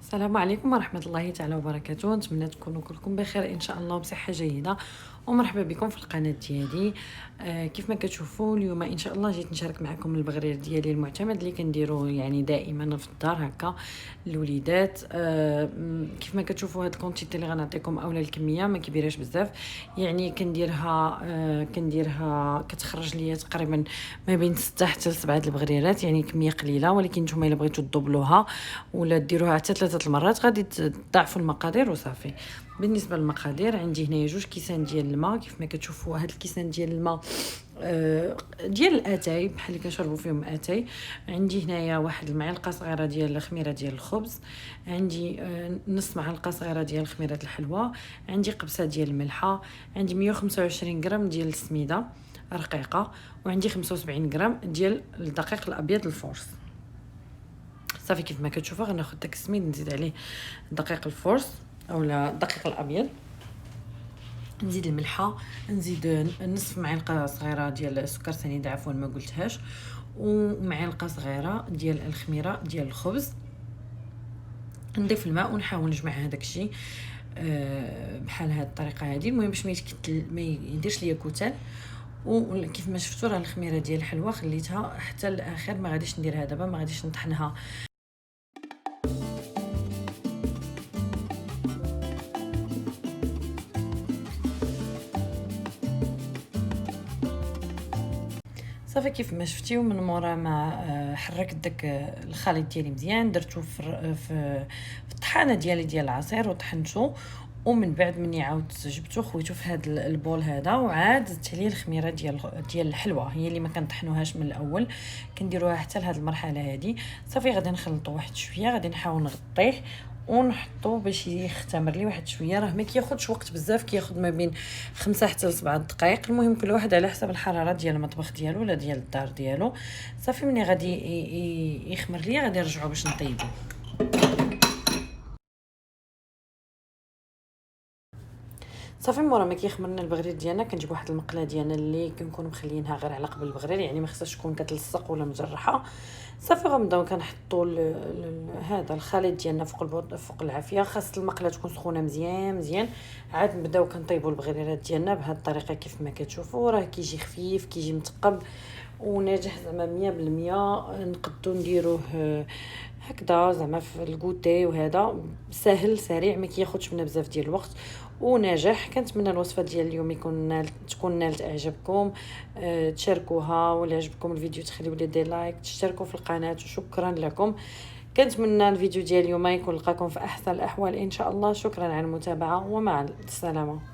السلام عليكم ورحمة الله تعالى وبركاته. نتمنى تكونوا كلكم بخير ان شاء الله وبصحة جيدة، ومرحبا بكم في القناة ديالي. كيف ما كتشوفوا اليوم ان شاء الله جيت نشارك معكم البغرير ديالي المعتمد اللي كنديرو يعني دائما في الدار هكا الوليدات. كيف ما كتشوفوا هاد الكونتيتي اللي غنعطيكم اولا الكميه ما كبيراش بزاف، يعني كنديرها كتخرج ليا تقريبا ما بين 6 حتى ل 7 البغريرات، يعني كميه قليله، ولكن نتوما الا بغيتو تدبلوها ولا ديروها حتى 3 المرات غادي تضاعفوا المقادير وصافي. بالنسبه للمقادير عندي هنايا 2 كيسان ديال الماء. كيف ما كتشوفوا هاد الكيسان ديال الماء ديال الاتاي بحال اللي كنشربوا فيهم اتاي. عندي هنايا واحد المعلقه صغيره ديال الخميره ديال الخبز، عندي نص معلقه صغيره ديال خميره الحلوى، عندي قبصه ديال الملحه، عندي 125 غرام ديال السميده رقيقه، وعندي 75 غرام ديال الدقيق الابيض الفورس. صافي كيف ما كتشوفوا غناخذ داك السميد نزيد عليه دقيق الفورس اولا الدقيق الابيض، نزيد الملحه، نزيد نصف معلقه صغيره ديال السكر سنيده عفوا ما قلتهاش، ومعلقه صغيره ديال الخميره ديال الخبز. نضيف الماء ونحاول نجمع هذاك الشيء بحال هذه الطريقه هذه. المهم باش ما يديرش ليا كتل. وكيف ما شفتوا راه الخميره ديال الحلوى خليتها حتى الاخر، ما غاديش نديرها دابا، ما غاديش نطحنها. صافي كيف ما شفتيو من مورا ما حركت داك الخليط ديالي مزيان، درتو في الطحانه ديال العصير وطحنتو، ومن بعد مني عاود جبتو خويتو في هذا البول هذا، وعاد زدت عليه الخميره ديال الحلوى هي اللي ما كنطحنوهاش من الاول، كنديروها حتى لهاد المرحله هذه. صافي غادي نخلطو واحد شويه، غادي نحاول نغطيه ونحطو باش يختمر لي واحد شويه. راه ما كياخذش وقت بزاف، كياخذ ما بين 5 حتى ل 7 دقائق. المهم كل واحد على حسب الحراره ديال المطبخ ديالو ولا ديال الدار ديالو. صافي ملي غادي يخمر ليا غادي نرجعو باش نطيبو. صافي مورا ما كيخمر لنا البغرير ديالنا كنجيب واحد المقله ديالنا اللي كنكونوا مخليينها غير على قبل البغرير، يعني ما خصهاش تكون كتلصق ولا مجرحه. صافي غنبداو كنحطوا هذا الخليط ديالنا فوق العافيه. خاص المقله تكون سخونه مزيان مزيان. عاد نبداو كنطيبوا البغريرات ديالنا بهذه الطريقه. كيف ما كتشوفوا راه كيجي خفيف، كيجي متقب وناجح زعما 100%. نقدو نديروه هكذا زعما في الكوتي، وهذا سهل سريع ما كياخذش منا بزاف ديال الوقت وناجح. كنتمنى الوصفه ديال اليوم تكون نالت اعجابكم. تشاركوها، ولا عجبكم الفيديو تخليو لي دي لايك، تشتركوا في القناه، وشكرا لكم. كنتمنى الفيديو ديال اليوم يكون لقاكم في احسن الاحوال ان شاء الله. شكرا على المتابعه ومع السلامه.